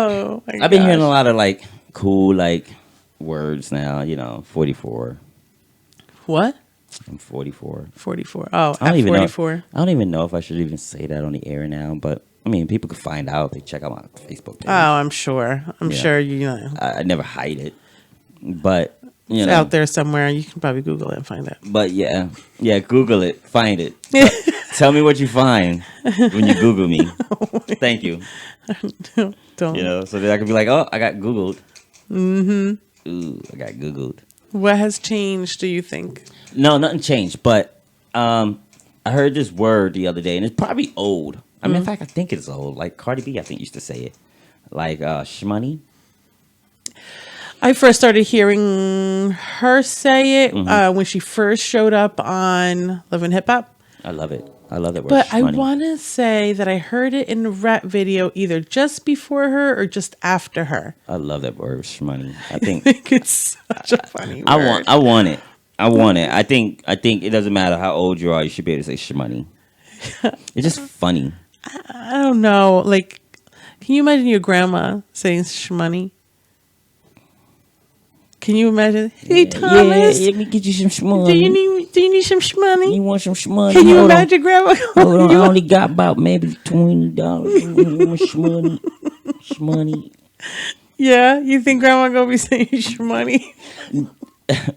Oh, my I've been hearing a gosh. lot of like cool like words now. 44. What? I'm 44. 44. Oh, I don't at even 44. know. I don't even know if I should even say that on the air now. But I mean, people could find out if they check out my Facebook page. Oh, I'm sure. I'm Yeah. sure you know. I never hide it, but It's out there somewhere. You can probably Google it and find it. But yeah, Google it, find it. Tell me what you find when you Google me. Thank you. Don't. So that I can be like, oh, I got Googled. Mm-hmm. Ooh, I got Googled. What has changed, do you think? No, nothing changed. But I heard this word the other day, and it's probably old. I mean, in fact, I think it's old. Like Cardi B, I think used to say it, like shmoney. I first started hearing her say it when she first showed up on Love and Hip Hop. I love it. I love that word. But I shmoney. want to say that I heard it in the rap video either just before her or just after her. I love that word, shmoney. I I think think it's such a funny word. I want it. I want it. I think it doesn't matter how old you are. You should be able to say shmoney. It's just funny. I don't know. Like, can you imagine your grandma saying shmoney? Can you imagine? Hey, Thomas, let me get you some shmoney. do you need some shmoney? You want some shmoney? Can you Hold on. imagine grandma? Hold on, I only got about maybe $20. Shmoney. Shmoney. Yeah, you think grandma gonna be saying shmoney?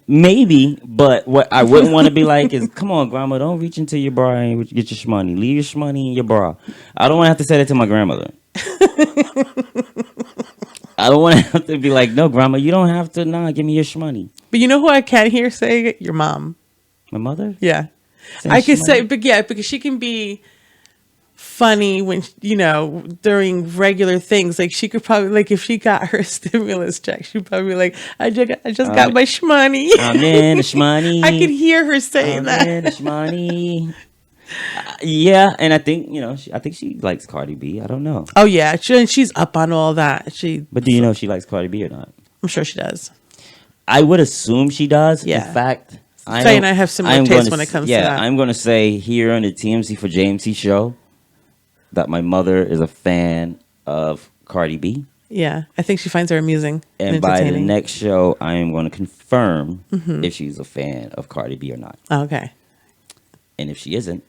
Maybe, but what I wouldn't want to be like is, come on, grandma, don't reach into your bra and get your shmoney. Leave your shmoney in your bra. I don't want to have to say that to my grandmother. I don't want to have to be like, no, grandma, you don't have to. Nah, give me your shmoney. But you know who I can't hear saying it? Your mom. My mother? Yeah, Saying I could shmoney? say, but yeah, because she can be funny when during regular things. Like she could probably like if she got her stimulus check, she'd probably be like, I just got my shmoney. I'm in the shmoney. I could hear her saying that. In the shmoney. Yeah, and I think I think she likes Cardi B. I don't know, Oh yeah, she's up on all that. but do you know if she likes Cardi B or not? I'm sure she does. I would assume she does. Yeah. In fact, Faye and I have similar tastes when it comes to that. I'm going to say here on the TMC4JMC show that my mother is a fan of Cardi B. Yeah, I think she finds her amusing and And by the entertaining. next show, I am going to confirm if she's a fan of Cardi B or not. Okay. And if she isn't,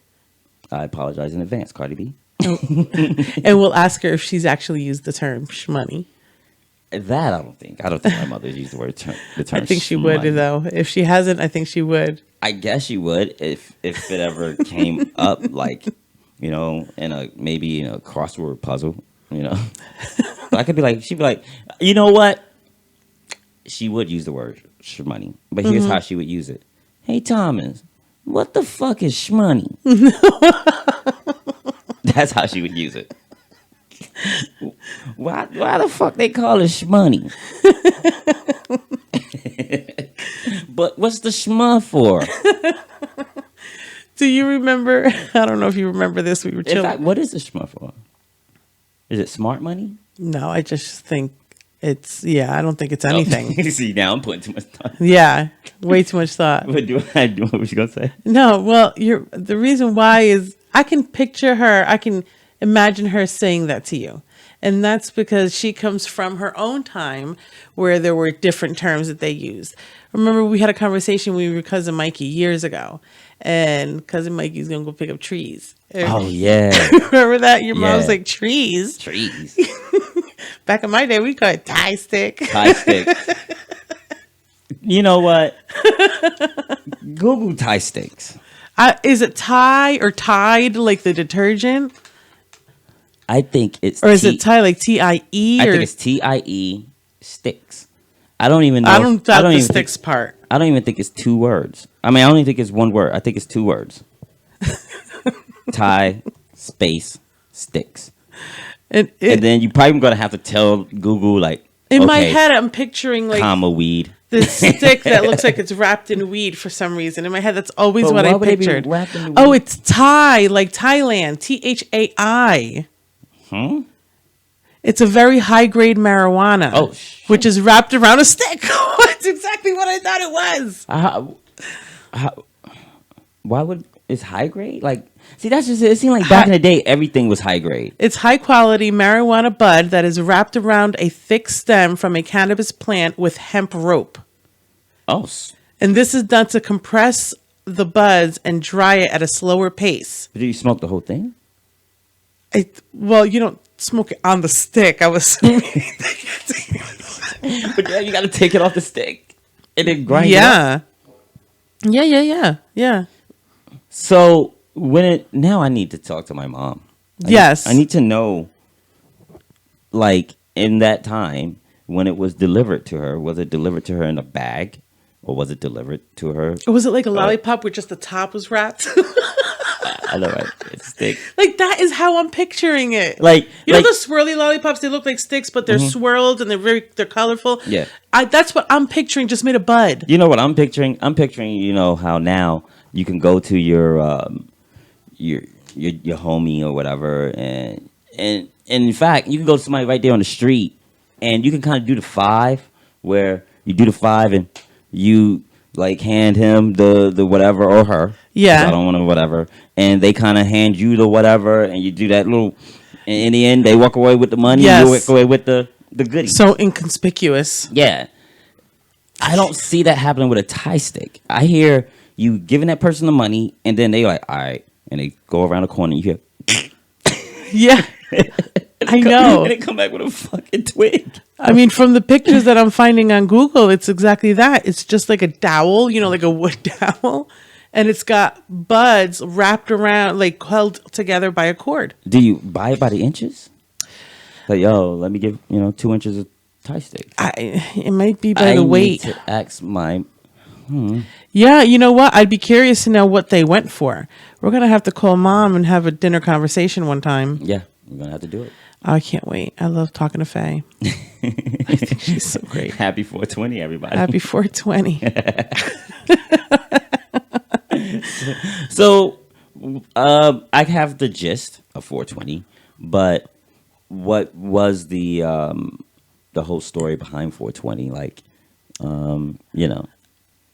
I apologize in advance, Cardi B. And we'll ask her if she's actually used the term shmoney. That I don't think. I don't think my mother used the term. I think she would, shmoney. though. If she hasn't, I think she would. I guess she would if it ever came up, like in a maybe in a crossword puzzle, But I could be like, she'd be like, you know what? She would use the word shmoney, but here's how she would use it. Hey Thomas, what the fuck is shmoney? That's how she would use it. Why the fuck they call it shmoney? But what's the shma for? Do you remember? I don't know if you remember this. We were In chilling. fact, what is the shma for? Is it smart money? No, I just think I don't think it's anything. Oh, see, now I'm putting too much thought. Yeah, way too much thought. What was you gonna say? No, well, the reason why is I can picture her. I can imagine her saying that to you. And that's because she comes from her own time where there were different terms that they used. Remember, we had a conversation with your cousin Mikey years ago, and cousin Mikey's going to go pick up trees. Oh, yeah. Remember that? Your mom's Yeah. like, trees? Trees. Back in my day, we called it tie stick. Tie stick. You know what? Google tie sticks. Is it tie or Tide, like the detergent? I think it's Or is it tie like T-I-E? I think it's TIE sticks. I don't even know. I don't doubt the even sticks part. I don't even think it's two words. I mean, I don't even think it's one word. I think it's two words. Tie, space, sticks. And then you probably going to have to tell Google, like, in my head, I'm picturing like comma weed. this stick that looks like it's wrapped in weed for some reason. In my head, that's always But what why I would they be pictured. wrapped in Oh, weed? it's Thai, like Thailand. THAI. It's a very high grade marijuana. Oh, which is wrapped around a stick. That's exactly what I thought it was. Why would is high grade? Like, see, that's just it. It seemed like back in the day, everything was high grade. It's high quality marijuana bud that is wrapped around a thick stem from a cannabis plant with hemp rope. Oh, And this is done to compress the buds and dry it at a slower pace. do you smoke the whole thing? Well, you don't smoke it on the stick, I was assuming. But yeah, you got to take it off the stick and then grind it up. Yeah. So now I need to talk to my mom. Yes. I need to know, like, in that time when it was delivered to her, was it delivered to her in a bag or was it delivered to her? Or was it like a lollipop where just the top was wrapped? I know, right? It's thick. Like, that is how I'm picturing it. Like, You know the swirly lollipops? They look like sticks, but they're swirled and they're colorful. Yeah. That's what I'm picturing. Just made a bud. You know what I'm picturing? I'm picturing, you know, how now you can go to your homie or whatever, and in fact, you can go to somebody right there on the street, and you can kind of do the 5, where you do the 5 and you like hand him the whatever or her. Yeah. 'Cause I don't want to whatever, and they kind of hand you the whatever, and you do that little. And in the end, they walk away with the money. Yes. You walk away with the goodies. So inconspicuous. Yeah. I don't see that happening with a Thai stick. I hear you giving that person the money, and then they like, all right, and they go around the corner, and you hear, Yeah. I know. and they come back with a fucking twig. I mean, from the pictures that I'm finding on Google, it's exactly that. It's just like a dowel, like a wood dowel, and it's got buds wrapped around, like held together by a cord. Do you buy it by the inches? Like, yo, let me give 2 inches of Thai stick. It might be by the weight. I need to ask my. Yeah, you know what? I'd be curious to know what they went for. We're gonna have to call mom and have a dinner conversation one time. Yeah, we're gonna have to do it. I can't wait. I love talking to Faye. I think she's so great. Happy 420, everybody. Happy 420. So, I have the gist of 420, but what was the whole story behind 420? Like,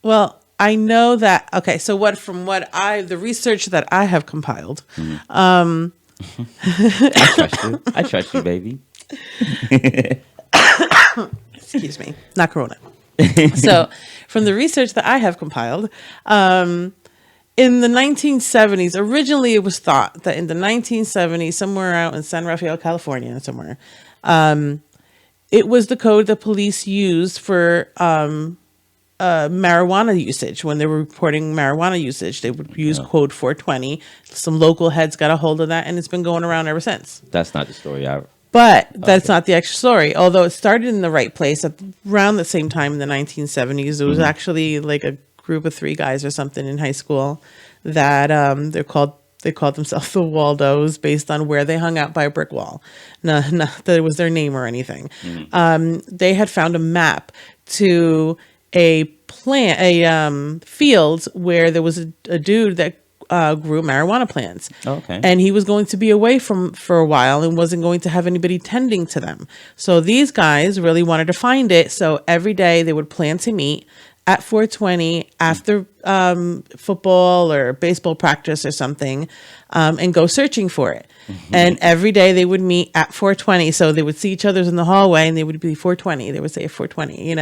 Well, I know that. Okay, so the research that I have compiled. I trust you, baby. Excuse me, not Corona. So, from the research that I have compiled, in the 1970s, originally it was thought that in the 1970s, somewhere out in San Rafael, California, somewhere, it was the code that police used for marijuana usage. When they were reporting marijuana usage, they would use code 420. Some local heads got a hold of that, and it's been going around ever since. That's not the story. But that's not the actual story. Although it started in the right place around the same time in the 1970s. It was actually like a group of 3 guys or something in high school that they called themselves the Waldos based on where they hung out by a brick wall. Not that it was their name or anything. They had found a map to a field where there was a dude that grew marijuana plants. Okay. And he was going to be away for a while and wasn't going to have anybody tending to them. So these guys really wanted to find it. So every day they would plan to meet at 420 after football or baseball practice or something, and go searching for it. And every day they would meet at 420. So they would see each other in the hallway and they would be 420. They would say 420,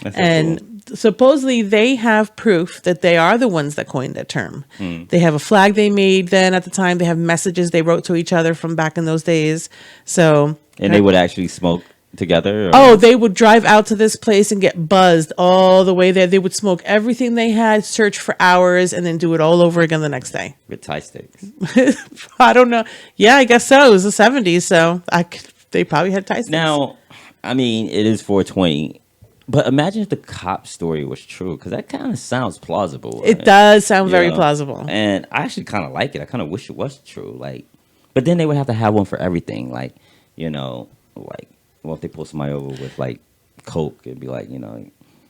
That's so and supposedly they have proof that they are the ones that coined that term. They have a flag they made then at the time. They have messages they wrote to each other from back in those days. So, And they would actually smoke together? Or? Oh, they would drive out to this place and get buzzed all the way there. They would smoke everything they had, search for hours, and then do it all over again the next day. With Thai sticks. I don't know. Yeah, I guess so. It was the 70s, so they probably had Thai sticks. Now, I mean, it is 420, but imagine if the cop story was true, because that kind of sounds plausible. It does sound very plausible. And I actually kind of like it. I kind of wish it was true. But then they would have to have one for everything. What if they pull somebody over with coke? It'd be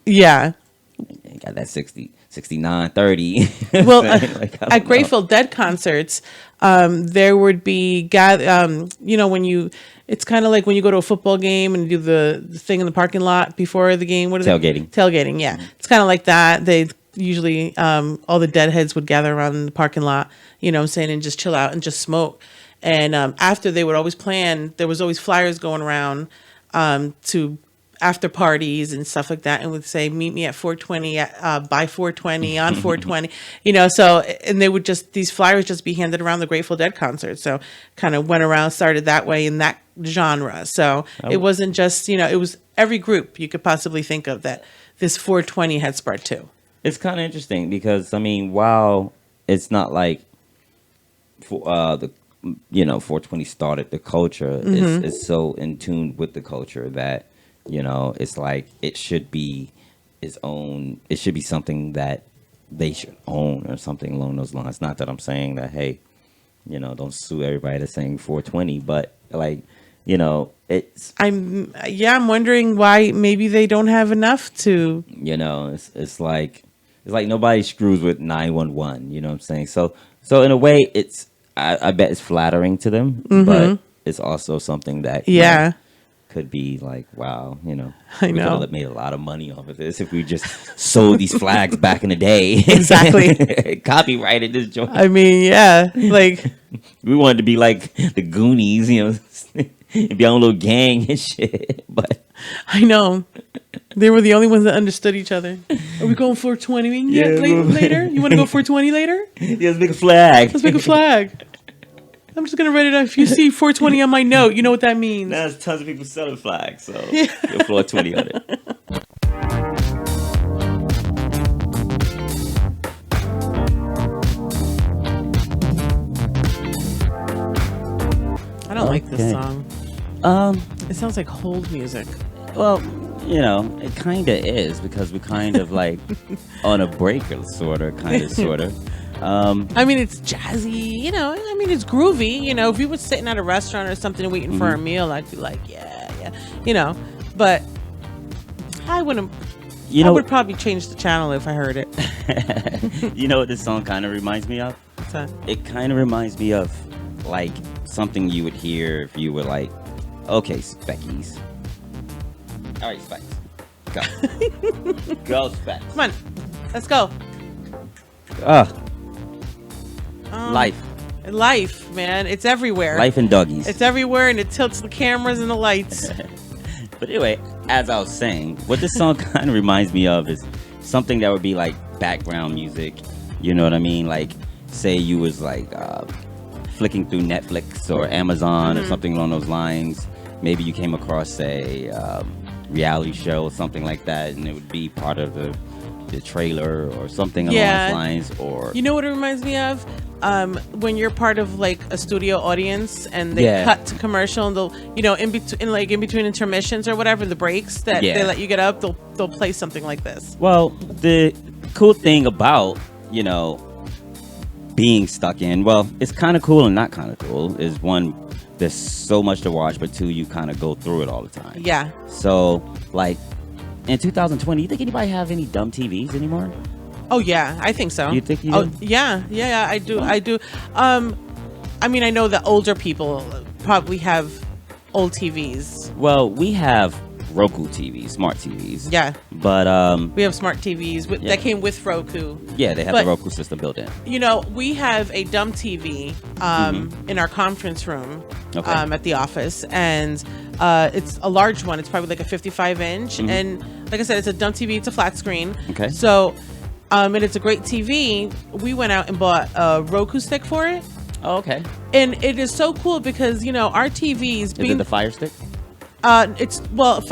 Yeah. you got that 60, 69, 30. Well, at Grateful Dead concerts, there would be it's kind of like when you go to a football game and do the thing in the parking lot before the game. What is Tailgating. Tailgating, yeah. It's kind of like that. They usually all the deadheads would gather around in the parking lot, you know what I'm saying, and just chill out and just smoke. And after they would always plan, there was always flyers going around to after parties and stuff like that, and would say, meet me at 420 by 420 on 420, you know. So, and they would just, these flyers just be handed around the Grateful Dead concert. So kind of went around, started that way in that genre. So it wasn't just, you know, it was every group you could possibly think of that this 420 had spread to. It's kind of interesting because, I mean, while it's not like the 420 started the culture, it's so in tune with the culture that, you know, it's like it should be its own. It should be something that they should own or something along those lines. Not that I'm saying that, hey, you know, don't sue everybody that's saying 420, but like, you know, I'm wondering why maybe they don't have enough to. You know, it's like nobody screws with 911. You know what I'm saying? So in a way, I bet it's flattering to them, but it's also something that could be like, wow, you know, I we know. could have made a lot of money off of this if we just sold these flags back in the day. Exactly. Copyrighted this joint. I mean, yeah, like We wanted to be like the Goonies, you know, and be our own little gang and shit. But I know. They were the only ones that understood each other. Are we going 420? Yeah, later? You want to go 420 later? yeah, let's make a flag. Let's make a flag. I'm just going to write it down. If you see 420 on my note, you know what that means. Now there's tons of people selling flags, so you'll 420 on it. I don't like this Okay. song. It sounds like hold music. Well, you know, it kind of is because we kind of like on a break, or sort of. I mean, it's jazzy, you know. I mean, it's groovy, you know. If we were sitting at a restaurant or something waiting for a meal, I'd be like, yeah, you know. But I wouldn't. I would probably change the channel if I heard it. You know what this song kind of reminds me of? What's that? It kind of reminds me of like something you would hear if you were like, okay, Speckies. All right, Specs. Go. Go, Specs. Come on, let's go. Life, man. It's everywhere. Life and doggies. It's everywhere, and it tilts the cameras and the lights. But anyway, as I was saying, what this song kind of reminds me of is something that would be like background music. You know what I mean? Like, say you was like flicking through Netflix or Amazon or something along those lines. Maybe you came across a reality show or something like that, and it would be part of the trailer or something along those lines. Or you know what it reminds me of? When you're part of like a studio audience and they cut to commercial, and they'll, you know, in between intermissions or whatever, the breaks that they let you get up, they'll play something like this. Well, the cool thing about, you know, being stuck in, well, it's kind of cool and not kind of cool, is one, there's so much to watch, but two, you kind of go through it all the time. Yeah. So, like, in 2020, you think anybody have any dumb TVs anymore? Oh yeah, I think so. You think you do? do? Yeah, I do. I do. I mean, I know that older people probably have old TVs. Well, we have Roku TVs, smart TVs. Yeah. But we have smart TVs that came with Roku. Yeah, they have the Roku system built in. You know, we have a dumb TV in our conference room at the office, and it's a large one. It's probably like a 55-inch, and like I said, it's a dumb TV. It's a flat screen. Okay. So, and it's a great TV. We went out and bought a Roku stick for it. Oh, okay. And it is so cool because, you know, our TVs. Is it the Fire Stick? It's not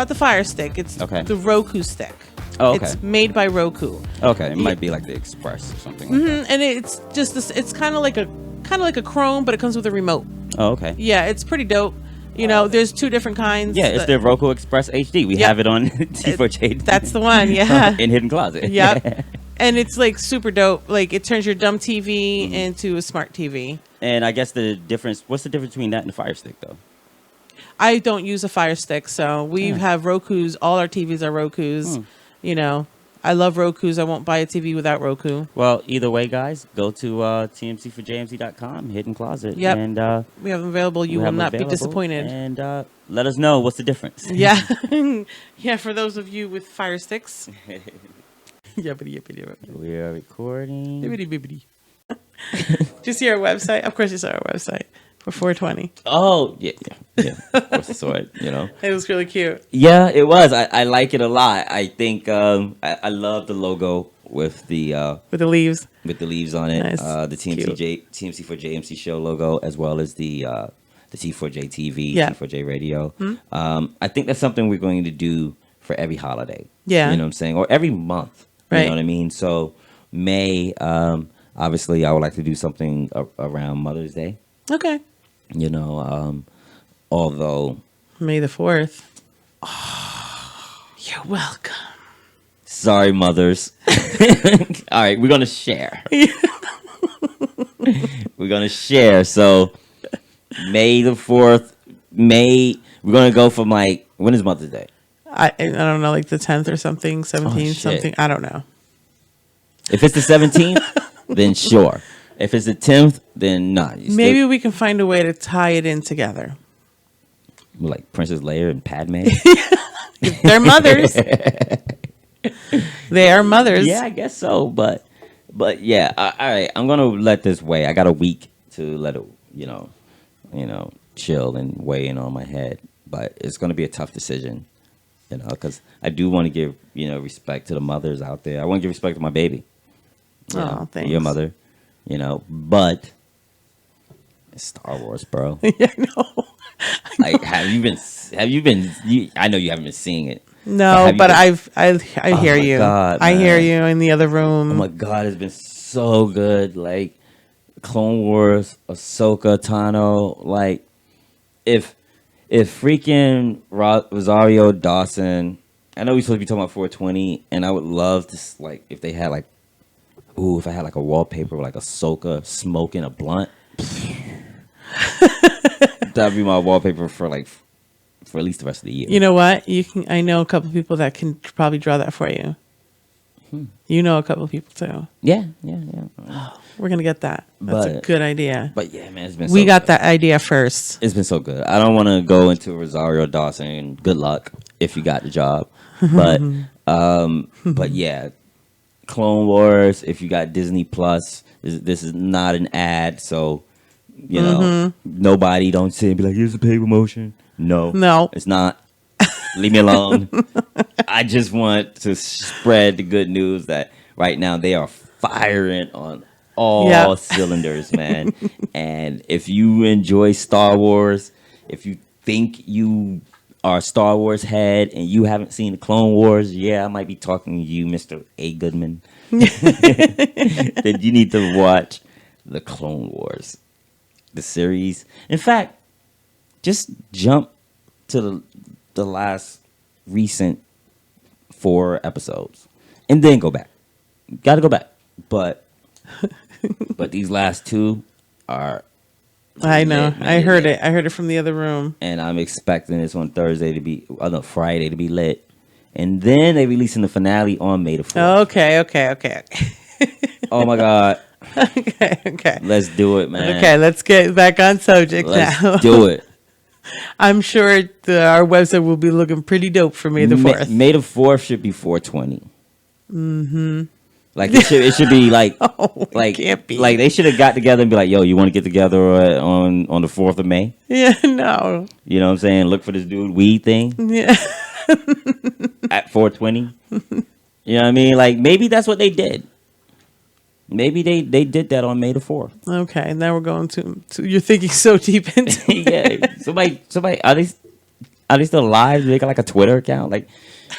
the Fire Stick. It's the Roku stick. Oh, okay. It's made by Roku. Okay, it might be like the Express or something like that. And it's just this. It's kind of like a Chrome, but it comes with a remote. Oh, okay. Yeah, it's pretty dope. You know, there's two different kinds. Yeah, it's the Roku Express HD. We have it on T4J. That's the one. Yeah. In Hidden Closet. Yep. And it's like super dope. Like it turns your dumb TV into a smart TV. And I guess what's the difference between that and the Fire Stick though? I don't use a Fire Stick, so we have Rokus. All our TVs are Rokus. You know, I love Rokus. I won't buy a TV without Roku. Well, either way, guys, go to TMC4JMC.com, Hidden Closet. Yep. And we have them available. You will not be disappointed. And let us know what's the difference. Yeah. Yeah, for those of you with Fire Sticks. Yippity, yippity, yippity. We are recording. Yippity, bippity. Did you see our website? Of course you saw our website for 420. Oh, yeah. Of course I saw it, It was really cute. Yeah, it was. I like it a lot. I think I love the logo with the With the leaves. leaves on it. Nice. The TMC4JMC show logo, as well as the T4J TV, Yeah. T4J radio. I think that's something we're going to do for every holiday. Yeah. You know what I'm saying? Or every month. You Right. know what I mean? So May, obviously I would like to do something around Mother's Day. Okay. Although May the 4th. You're welcome. sorry, mothers. All right, we're gonna share. We're gonna share. So May the 4th. We're gonna go from like, when is Mother's Day? I don't know, like the 10th or something, 17th, shit. something. I don't know. If it's the 17th, then sure. If it's the 10th, then not. Nah, Maybe we can find a way to tie it in together. like Princess Leia and Padme. They're mothers. They are mothers. Yeah, I guess so. But yeah. All right, I'm gonna let this weigh. I got a week to let it, chill and weigh in on my head. But it's gonna be a tough decision, because I do want to give respect to the mothers out there. I want to give respect to my baby. Thanks. Your mother. But it's Star Wars, bro. Yeah, I know. Like, have you been? I know you haven't been seeing it. No, but I hear my you. God, I hear man. you in the other room. Oh my God, it's been so good. Like Clone Wars, Ahsoka Tano. Like if freaking Rosario Dawson. I know we're supposed to be talking about 420, and I would love to if they had if I had a wallpaper with Ahsoka smoking a blunt. That'd be my wallpaper for at least the rest of the year. You know what? I know a couple people that can probably draw that for you. You know a couple people too. Yeah. We're gonna get that. That's a good idea. But yeah, man, it's been. We got that idea first. It's been so good. I don't want to go into Rosario Dawson. And good luck if you got the job. But but yeah, Clone Wars. If you got Disney Plus, this is not an ad, so nobody don't sit and be like, "Here's the paid promotion." No, it's not. Leave me alone. I just want to spread the good news that right now they are firing on all cylinders, man. And if you enjoy Star Wars, if you think you are a Star Wars head and you haven't seen the Clone Wars, I might be talking to you, Mr. A. Goodman. Then you need to watch the Clone Wars, the series. In fact, just jump to the last recent 4 episodes and then go back. Got to go back. But these last 2 are I know. lit, man. I heard it. I heard it from the other room. And I'm expecting this on Friday to be lit. And then they releasing the finale on May the 4th. Okay. Oh my God. Okay. Let's do it, man. Okay, let's get back on subject now. Let's do it. I'm sure our website will be looking pretty dope for May the 4th. May the 4th should be 420. Mm-hmm. Like it should be like it can't be. Like they should have got together and be like, "Yo, you want to get together on the 4th of May?" Yeah, no. You know what I'm saying? Look for this dude weed thing. Yeah. At 420. You know what I mean? Like maybe that's what they did. Maybe they did that on May the 4th. Okay, now we're going to you're thinking so deep into it. Yeah. Somebody are they still alive? Do they got a Twitter account?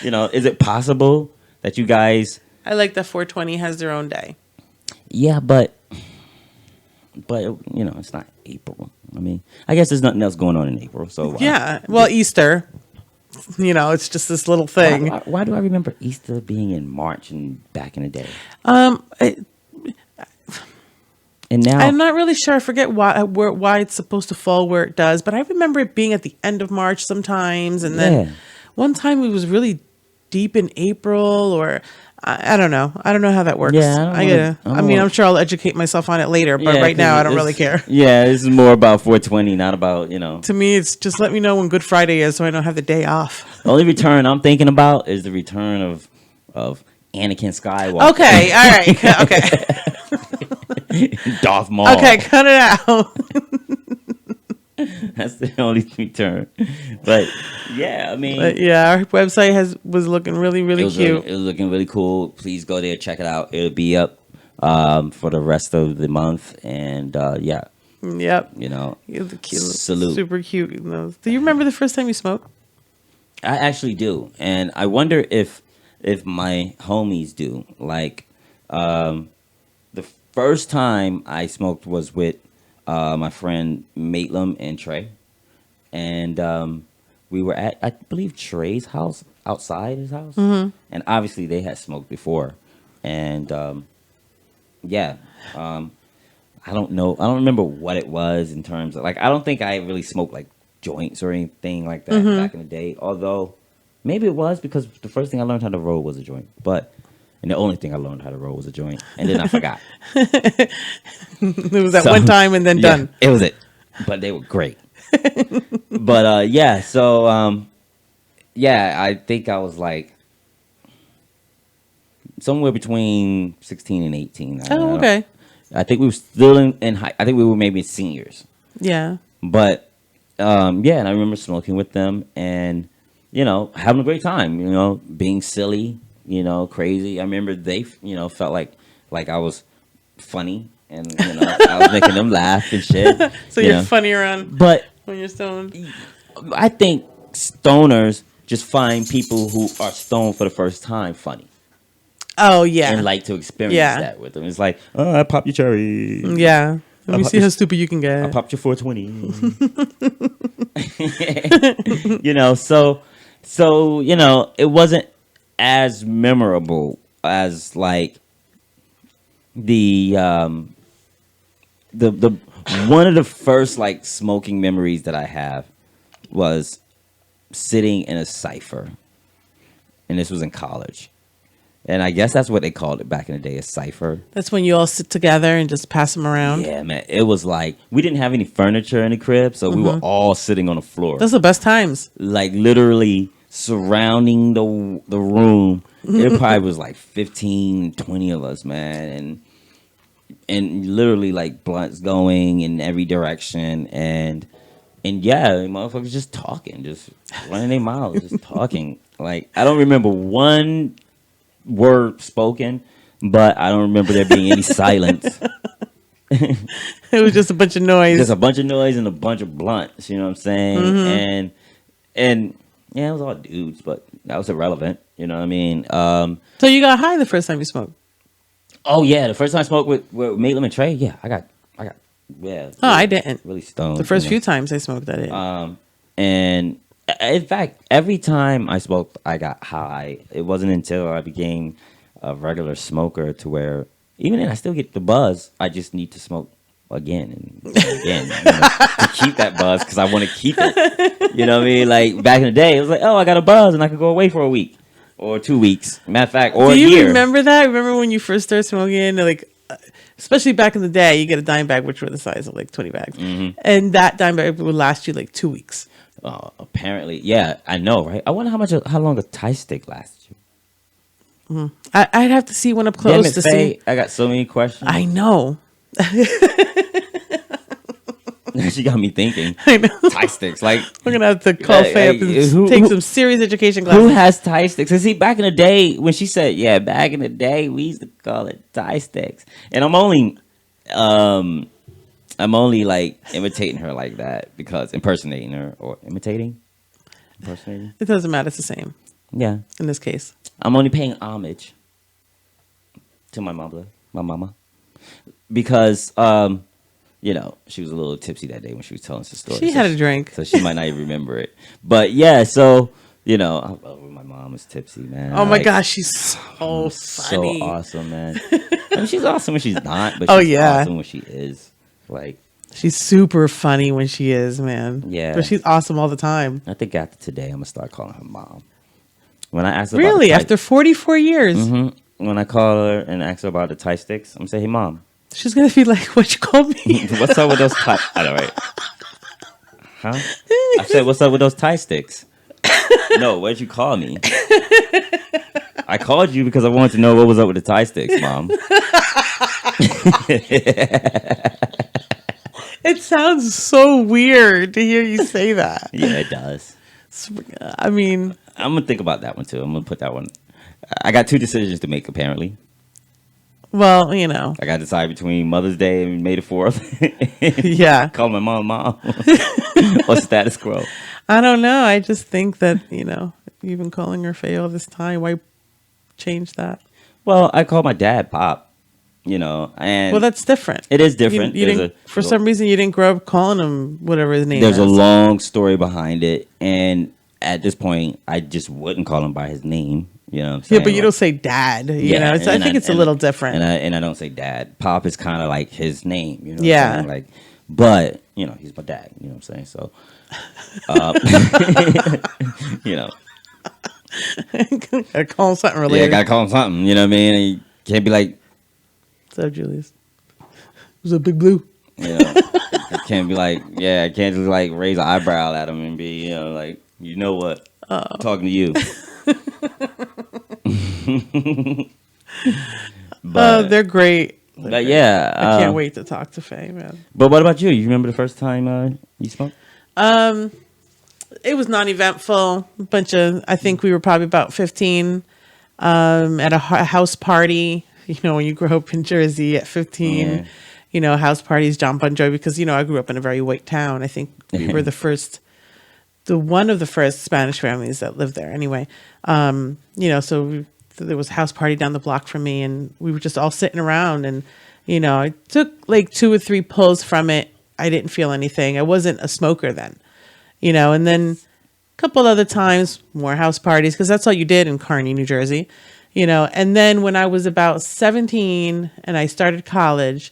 Is it possible that you guys? I like that 420 has their own day. Yeah, but it's not April. I mean, I guess there's nothing else going on in April. So yeah, well, Easter. It's just this little thing. Why do I remember Easter being in March and back in the day? And now I'm not really sure. I forget why it's supposed to fall where it does, but I remember it being at the end of March sometimes, and then one time it was really deep in April, or I don't know. I don't know how that works. Yeah, I'm sure I'll educate myself on it later, but right now I don't really care. Yeah, this is more about 420, not about To me, it's just let me know when Good Friday is, so I don't have the day off. The only return I'm thinking about is the return of Anakin Skywalker. Okay, all right, okay, Darth Maul. okay, cut it out. That's the only return. But yeah, I mean, But yeah, our website was looking really, really cute. it was looking really cool. Please go there, check it out. It'll be up for the rest of the month, and yeah, Yep, you know, it was cute, salute. super cute. Do you remember the first time you smoked? I actually do, and I wonder if my homies do. Like, the first time I smoked was with my friend Maitlam and Trey, and we were at, I believe, Trey's house, outside his house, and obviously they had smoked before, and yeah, I don't know, I don't remember what it was in terms of, like, I don't think I really smoked like joints or anything like that back in the day, although maybe it was, because the first thing I learned how to roll was a joint, and the only thing I learned how to roll was a joint, and then I forgot. It was that one time and then yeah, done. it was it, but they were great. But yeah, so yeah, I think I was like somewhere between 16 and 18. Oh, okay. I think we were still in high. I think we were maybe seniors. Yeah. But yeah, and I remember smoking with them and, you know, having a great time, you know, being silly, you know, crazy. I remember they, you know, felt like I was funny and, you know, I was making them laugh and shit. So you're funny around But when you're stoned. I think stoners just find people who are stoned for the first time funny. Oh, yeah. And like to experience Yeah. that with them. It's like, oh, I popped your cherry. Yeah. Let me see how stupid you can I get. popped your 420. You know, so you know, it wasn't as memorable as like the one of the first like smoking memories that I have was sitting in a cipher, and this was in college. And I guess that's what they called it back in the day, a cipher. That's when you all sit together and just pass them around. Yeah, man. It was like, we didn't have any furniture in the crib, so we were all sitting on the floor. Those are the best times. Like, literally surrounding the room. It probably was like 15, 20 of us, man. And literally, like, blunts going in every direction. And yeah, motherfuckers just talking, just running their mouths, just talking. Like, I don't remember one word spoken, but I don't remember there being any silence. It was just a bunch of noise. Just a bunch of noise and a bunch of blunts, you know what I'm saying? And yeah, it was all dudes, but that was irrelevant, you know what I mean? So you got high the first time you smoked? Oh yeah, the first time I smoked with Maitlam and Trey, yeah, I got yeah. Really, I didn't. Really stoned. The first you know? few times I smoked, I didn't. And in fact, every time I smoked, I got high. It wasn't until I became a regular smoker to where, even then, I still get the buzz. I just need to smoke again and again, you know, to keep that buzz, because I want to keep it. You know what I mean? Like, back in the day, it was like, oh, I got a buzz and I could go away for a week or 2 weeks. Matter of fact, or a year. Do you remember that? Remember when you first started smoking? Like, especially back in the day, you get a dime bag, which were the size of like 20 bags. And that dime bag would last you like 2 weeks. Apparently, yeah, I know, right? I wonder how long a Thai stick lasts you. I'd have to see one up close Damn it, to Faye, see. I got so many questions. I know. She got me thinking. I know. Thai sticks, like, We're going to have to call Faye up and take some serious education classes. who has Thai sticks? And see, back in the day, when she said, yeah, back in the day, we used to call it Thai sticks. And I'm only like imitating her like that, because impersonating her or imitating. It doesn't matter. It's the same Yeah. in this case. I'm only paying homage to my mama. Because, you know, she was a little tipsy that day when she was telling us the story. She had a drink. So she might not even remember it. But yeah, so, you know, I love when my mom is tipsy, man. Oh my Like, gosh, she's so funny. so awesome, man. I mean, she's awesome when she's not, but Oh, she's yeah. awesome when she is. Like, She's super funny when she is, man. Yeah. But she's awesome all the time. I think after today, I'm going to start calling her mom. When I ask her about Really? the Thai- After 44 years? when I call her and ask her about the Thai sticks, I'm going to say, hey, mom, She's going to be like, what you call me? what's up with those Thai... I know, right? Huh? I said, what's up with those Thai sticks? No, what'd you call me? I called you because I wanted to know what was up with the Thai sticks, Mom. It sounds so weird to hear you say that. Yeah, it does. I mean, I'm gonna think about that one too. I'm gonna put that one. I got two decisions to make. Apparently, well, you know, I got to decide between Mother's Day and May the 4th. yeah. Call my mom, or status quo. I don't know. I just think that, you know, you've been calling her Faye all this time. Why change that? Well, I call my dad Pop. You know, and Well, that's different. it is different. You didn't, for some reason, you didn't grow up calling him whatever his name is. There's a long story behind it, and at this point, I just wouldn't call him by his name. You know what I'm saying? Yeah, but you don't say dad. You know, I think it's a little different. And I don't say dad. Pop is kind of like his name. You know what Yeah. I'm saying? Like, but, you know, he's my dad. You know what I'm saying? So, you know. Gotta call him something Yeah, I related. got to call him something. You know what I mean? And you can't be like, What's up, Julius? Who's up, Big Blue? you know, I can't be like, yeah, I can't just like raise an eyebrow at him and be, you know, like, you know what? I'm talking to you. Oh, they're great. But yeah, I can't wait to talk to Faye, man. But what about you? You remember the first time you smoked? It was non-eventful. I think we were probably about 15 at a house party. You know, when you grow up in Jersey at 15, Yeah. you know, house parties, jump on joy, because, you know, I grew up in a very white town. I think we were one of the first Spanish families that lived there anyway. You know, so there was a house party down the block from me, and we were just all sitting around, and, you know, I took like 2 or 3 pulls from it. I didn't feel anything. I wasn't a smoker then, you know, and then a couple other times, more house parties, because that's all you did in Kearney, New Jersey, you know. And then when I was about 17 and I started college,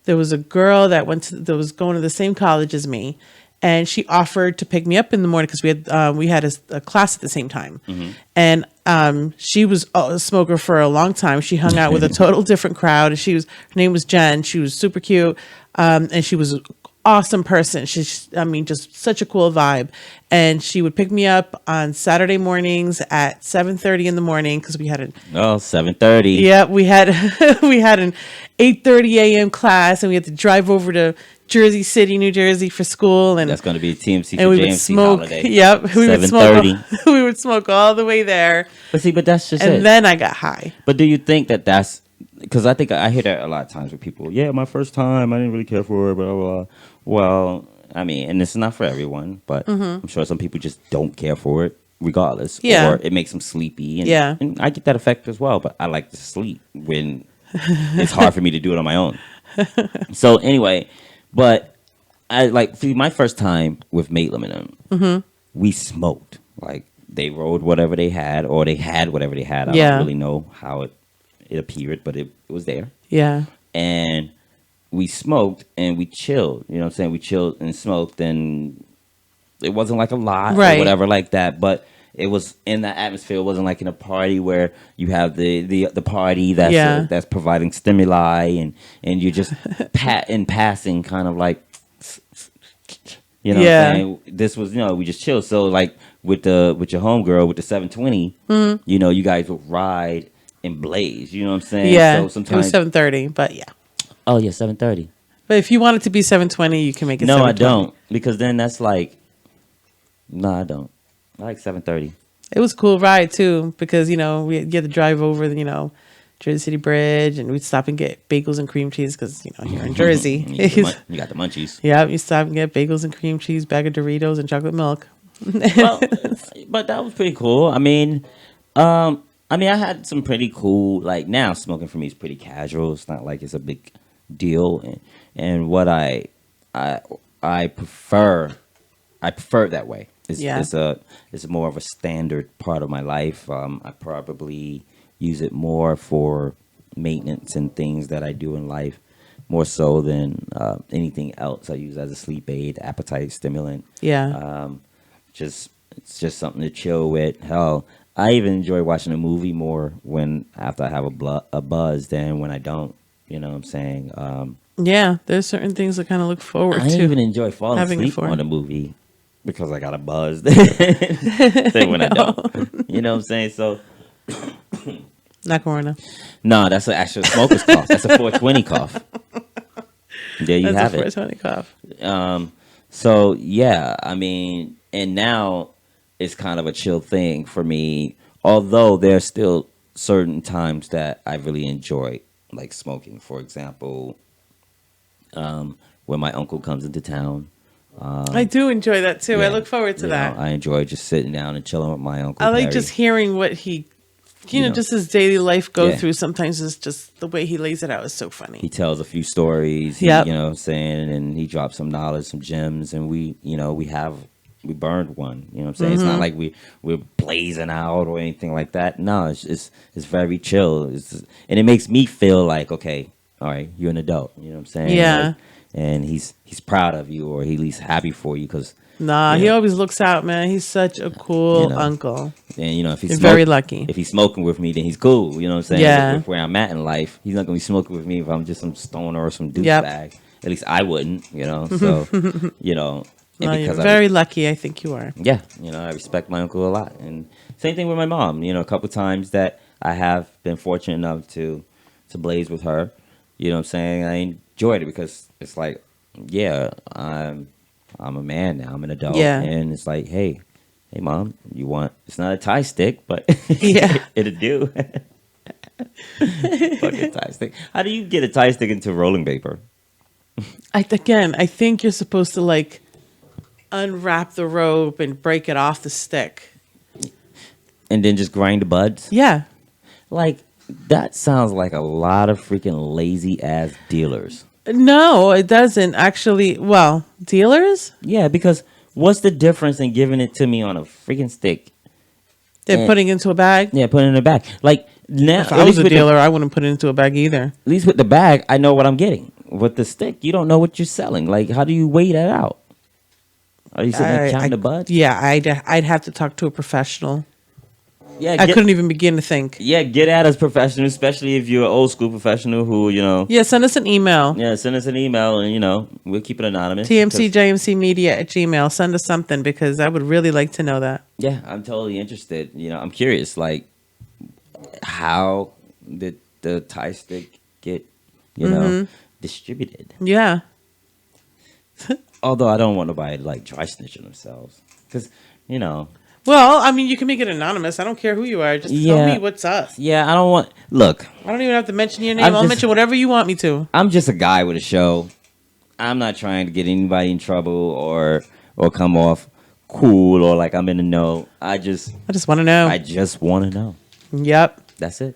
there was a girl that was going to the same college as me, and she offered to pick me up in the morning because we had a class at the same time. And she was a smoker for a long time. She hung out with a total different crowd. Her name was Jen. She was super cute, and she was an awesome person. I mean, just such a cool vibe. And she would pick me up on Saturday mornings at 7:30 in the morning because we had 7:30. Yeah, we had we had an 8:30 a.m. class, and we had to drive over to Jersey City, New Jersey for school, and That's going to be a TMC4JMC and we would smoke. holiday. Yep, we would smoke. 7:30. We would smoke all the way there, But see, but that's just and it. then I got high. But do you think that's because I think I hear that a lot of times with people? Yeah, my first time, I didn't really care for it, blah blah blah. Well, I mean, and it's not for everyone, but I'm sure some people just don't care for it, regardless. Yeah. Or it makes them sleepy. And, Yeah. and I get that effect as well. But I like to sleep when it's hard for me to do it on my own. So anyway, but I see my first time with Maitland and them. We smoked. Like they rolled whatever they had, or they had whatever they had. I Yeah. don't really know how it appeared, but it was there. Yeah, And we smoked and we chilled. You know what I'm saying? We chilled and smoked, and it wasn't like a lot Right. or whatever like that, but it was in that atmosphere. It wasn't like in a party where you have the party that's that's providing stimuli, and you're just in passing kind of like, you know what I'm saying? This was, you know, we just chill. So like with your homegirl with the 720, you know, you guys would ride and blaze, you know what I'm saying? yeah. So It was sometimes 7:30, but yeah. oh yeah, 7:30. But if you want it to be 7:20, you can make it. No, 7:20. I don't, because then that's like, no, I don't. I like 7:30. It was a cool ride too, because, you know, we had to drive over, you know, Jersey City Bridge, and we'd stop and get bagels and cream cheese because, you know, here in Jersey, You got the munchies. yeah, you stop and get bagels and cream cheese, bag of Doritos, and chocolate milk. Well, but that was pretty cool. I mean, I had some pretty cool, like now smoking for me is pretty casual. It's not like it's a big deal. And what I prefer it that way. It's more of a standard part of my life. I probably use it more for maintenance and things that I do in life, more so than anything else. I use it as a sleep aid, appetite stimulant. Yeah. It's just something to chill with. Hell, I even enjoy watching a movie more after I have a buzz than when I don't. You know what I'm saying? Yeah, there's certain things I kind of look forward I to. even enjoy falling having it asleep for. on a movie because I got a buzz than when I don't. You know what I'm saying? So Not Corona. No, that's an actual smoker's cough. That's a 420 cough. There you have That's a it. 420 cough. So yeah, I mean, and now it's kind of a chill thing for me. Although there's still certain times that I really enjoy, like smoking. For example, when my uncle comes into town. I do enjoy that too. I Yeah, look forward to you that. know, I enjoy just sitting down and chilling with my uncle. I like Perry. just hearing what he, You know. just his daily life go Yeah. through. Sometimes it's just the way he lays it out is so funny. He tells a few stories. Yep. You know what I'm saying? And he drops some knowledge, some gems, and we burned one. You know what I'm saying? It's not like we're blazing out or anything like that. No, it's very chill. And it makes me feel like, okay, all right, you're an adult. You know what I'm saying? Yeah. Like, and he's proud of you, or he's at least happy for you, because Nah, he always looks out, man. He's such a cool uncle. and if he's You're very lucky. if he's smoking with me, then he's cool. You know what I'm saying? Yeah. With where I'm at in life, he's not gonna be smoking with me if I'm just some stoner or some douchebag. Yep. At least I wouldn't. So and No, you're because very lucky. I think you are. yeah, I respect my uncle a lot, and same thing with my mom. A couple times that I have been fortunate enough to blaze with her. You know what I'm saying? I enjoyed it because it's like, yeah, I'm a man now. I'm an adult. Yeah. And it's like, hey, mom, it's not a tie stick, but Yeah. it'll do. Fucking tie stick. How do you get a tie stick into rolling paper? I think you're supposed to like unwrap the rope and break it off the stick. And then just grind the buds? Yeah. Like, that sounds like a lot of freaking lazy ass dealers. No, it doesn't actually. Well, dealers? Yeah, because what's the difference in giving it to me on a freaking stick? They're putting it into a bag? Yeah, put it in the bag. Like, now, If I was a dealer, I wouldn't put it into a bag either. At least with the bag, I know what I'm getting. With the stick, you don't know what you're selling. Like, how do you weigh that out? Are you sitting there counting the buds? Yeah, I'd have to talk to a professional. Yeah, I couldn't even begin to think. Yeah, get at us professionals, especially if you're an old school professional who, Yeah, send us an email. Yeah, send us an email and, we'll keep it anonymous. TMCJMCmedia@gmail. Send us something because I would really like to know that. Yeah, I'm totally interested. I'm curious, like, how did the tie stick get, distributed? Yeah. Although I don't want nobody to, like, dry snitching themselves. Because, Well, I mean, you can make it anonymous. I don't care who you are. Just tell me what's up. Yeah, I don't want... Look. I don't even have to mention your name. I'll mention whatever you want me to. I'm just a guy with a show. I'm not trying to get anybody in trouble or come off cool or like I'm in the know. I just want to know. I just want to know. Yep. That's it.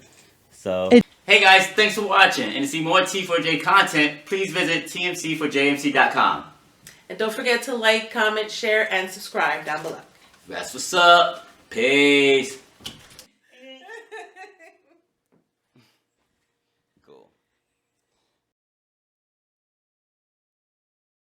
So... Hey guys, thanks for watching. And to see more T4J content, please visit TMC4JMC.com. And don't forget to like, comment, share, and subscribe down below. That's what's up. Peace.